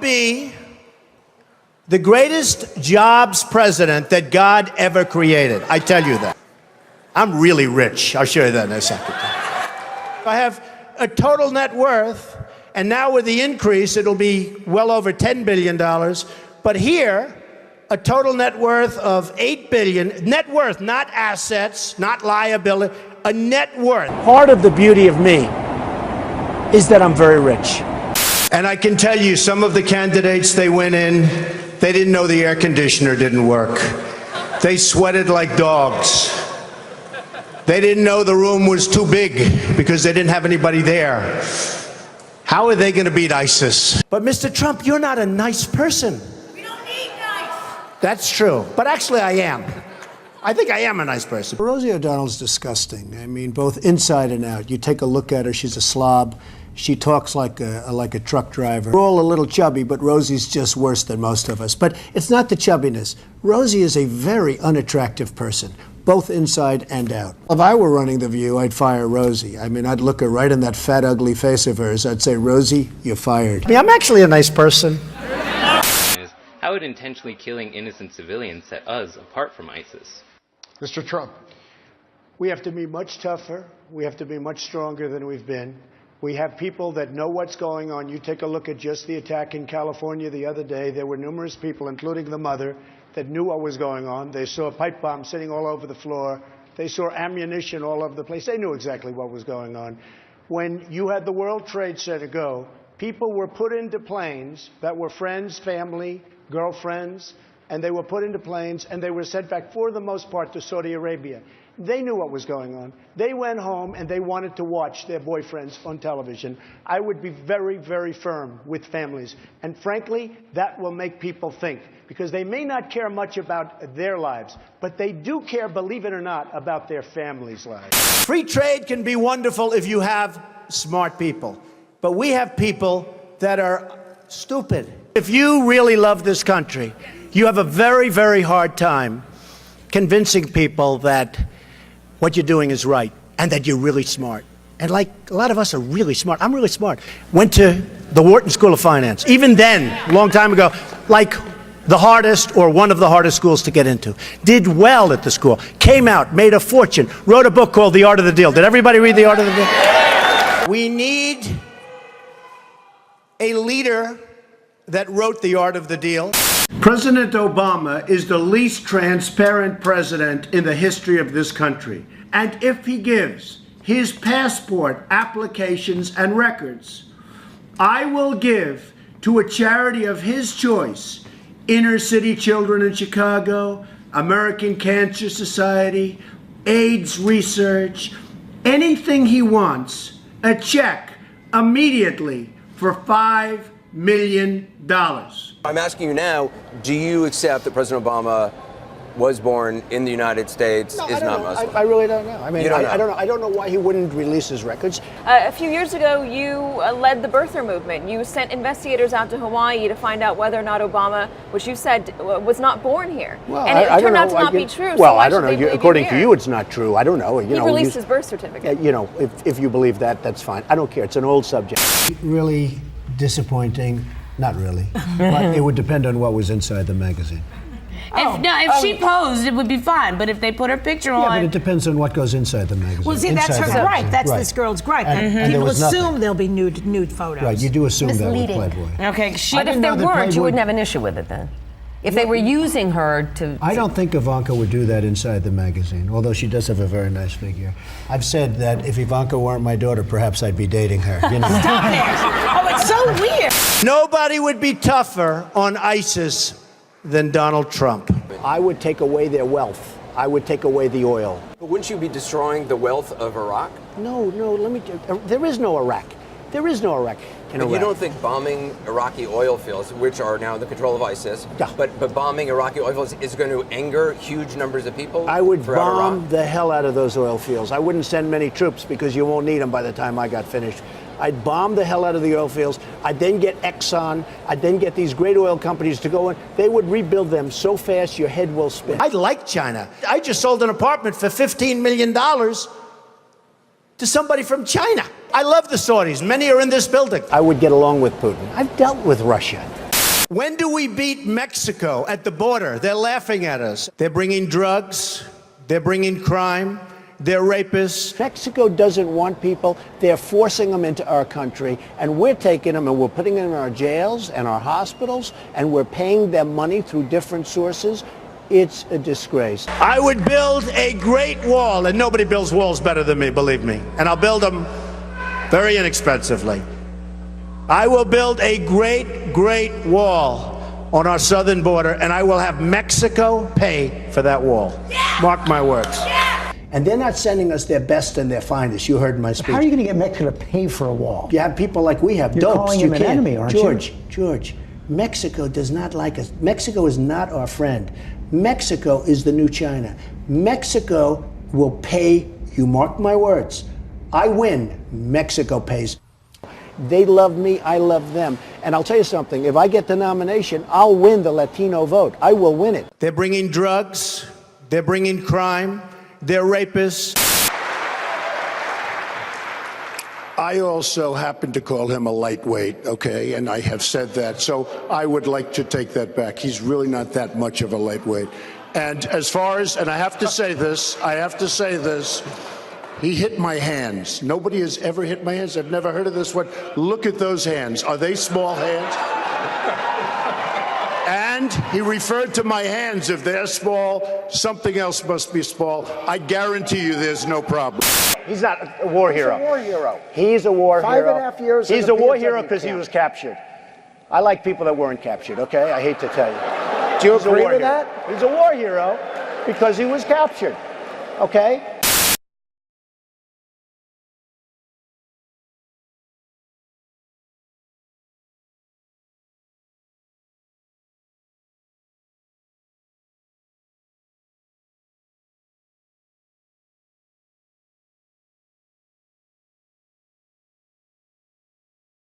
be the greatest jobs president that God ever created. I tell you that. I'm really rich. I'll show you that in a second. I have a total net worth, and now with the increase, it'll be well over $10 billion. But here, a total net worth of $8 billion. Net worth, not assets, not liability, a net worth. Part of the beauty of me is that I'm very rich. And I can tell you, some of the candidates, they went in, they didn't know the air conditioner didn't work. They sweated like dogs. They didn't know the room was too big because they didn't have anybody there. How are they going to beat ISIS? But Mr. Trump, you're not a nice person. We don't need nice. That's true. But actually, I am. I think I am a nice person. Rosie O'Donnell's disgusting. I mean, both inside and out. You take a look at her, she's a slob. She talks like a truck driver. We're all a little chubby, but Rosie's just worse than most of us. But it's not the chubbiness. Rosie is a very unattractive person, both inside and out. If I were running The View, I'd fire Rosie. I mean, I'd look her right in that fat, ugly face of hers. I'd say, Rosie, you're fired. I mean, I'm actually a nice person. How would intentionally killing innocent civilians set us apart from ISIS? Mr. Trump, we have to be much tougher. We have to be much stronger than we've been. We have people that know what's going on. You take a look at just the attack in California the other day. There were numerous people, including the mother, that knew what was going on. They saw pipe bombs sitting all over the floor. They saw ammunition all over the place. They knew exactly what was going on. When you had the World Trade Center go, people were put into planes that were friends, family, girlfriends, and they were put into planes and they were sent back, for the most part, to Saudi Arabia. They knew what was going on. They went home and they wanted to watch their boyfriends on television. I would be very, very firm with families. And frankly, that will make people think, because they may not care much about their lives, but they do care, believe it or not, about their families' lives. Free trade can be wonderful if you have smart people. But we have people that are stupid. If you really love this country, you have a very, very hard time convincing people that what you're doing is right and that you're really smart. And like a lot of us are really smart. I'm really smart. Went to the Wharton School of Finance. Even then, a long time ago, like the hardest or one of the hardest schools to get into. Did well at the school. Came out, made a fortune, wrote a book called The Art of the Deal. Did everybody read The Art of the Deal? We need a leader that wrote The Art of the Deal. President Obama is the least transparent president in the history of this country. And if he gives his passport applications and records, I will give to a charity of his choice, Inner City Children in Chicago, American Cancer Society, AIDS research, anything he wants, a check immediately for $5 million. I'm asking you now, do you accept that President Obama was born in the United States, is not Muslim? I really don't know. I mean, You don't know? I don't know. I don't know why he wouldn't release his records. A few years ago, you led the birther movement. You sent investigators out to Hawaii to find out whether or not Obama, which you said was not born here. Well, and it I turned don't out to know. not be true. Well, so why I don't should they know. believe According you to here? you, it's not true. I don't know. He released his birth certificate. You know, if you believe that, that's fine. I don't care. It's an old subject. Really disappointing. Not really. But it would depend on what was inside the magazine. If she posed, it would be fine. But if they put her picture Yeah, but on, it depends on what goes inside the magazine. Well, see, that's Inside her the gripe. magazine. That's Right. this girl's gripe. And there People was assume nothing. there'll be nude photos. Right, you do assume that with Misleading. Playboy. okay, But if there weren't, you wouldn't have an issue with it then. If they were using her to... I don't think Ivanka would do that inside the magazine, although she does have a very nice figure. I've said that if Ivanka weren't my daughter, perhaps I'd be dating her. You know? Stop it! Oh, it's so weird. Nobody would be tougher on ISIS than Donald Trump. I would take away their wealth. I would take away the oil. But wouldn't you be destroying the wealth of Iraq? No, let me. There is no Iraq. There is no Iraq. But you don't think bombing Iraqi oil fields, which are now in the control of ISIS, Yeah. but bombing Iraqi oil fields is going to anger huge numbers of people? I would throughout bomb Iraq? the hell out of those oil fields. I wouldn't send many troops because you won't need them by the time I got finished. I'd bomb the hell out of the oil fields. I'd then get Exxon. I'd then get these great oil companies to go in. They would rebuild them so fast your head will spin. I like China. I just sold an apartment for $15 million to somebody from China. I love the Saudis. Many are in this building. I would get along with Putin. I've dealt with Russia. When do we beat Mexico at the border? They're laughing at us. They're bringing drugs. They're bringing crime. They're rapists. Mexico doesn't want people. They're forcing them into our country, and we're taking them and we're putting them in our jails and our hospitals, and we're paying them money through different sources. It's a disgrace. I would build a great wall, and nobody builds walls better than me, believe me. And I'll build them very inexpensively. I will build a great, great wall on our southern border, and I will have Mexico pay for that wall. Yeah! Mark my words. Yeah! And they're not sending us their best and their finest. You heard my speech. How are you going to get Mexico to pay for a wall? You have people like we have. You're dopes. calling You him an can't. enemy, aren't you? George, Mexico does not like us. Mexico is not our friend. Mexico is the new China. Mexico will pay, you mark my words. I win, Mexico pays. They love me, I love them. And I'll tell you something, if I get the nomination, I'll win the Latino vote. I will win it. They're bringing drugs. They're bringing crime. They're rapists. I also happen to call him a lightweight, okay, and I have said that, so I would like to take that back. He's really not that much of a lightweight. And as far as, and I have to say this, he hit my hands. Nobody has ever hit my hands. I've never heard of this one. Look at those hands. Are they small hands? And he referred to my hands. If they're small, something else must be small. I guarantee you there's no problem. He's not a war hero. He's a war hero. He's a war hero. 5.5 years. He's a war hero because he was captured. I like people that weren't captured, okay? I hate to tell you. Do you agree with that? He's a war hero because he was captured, okay?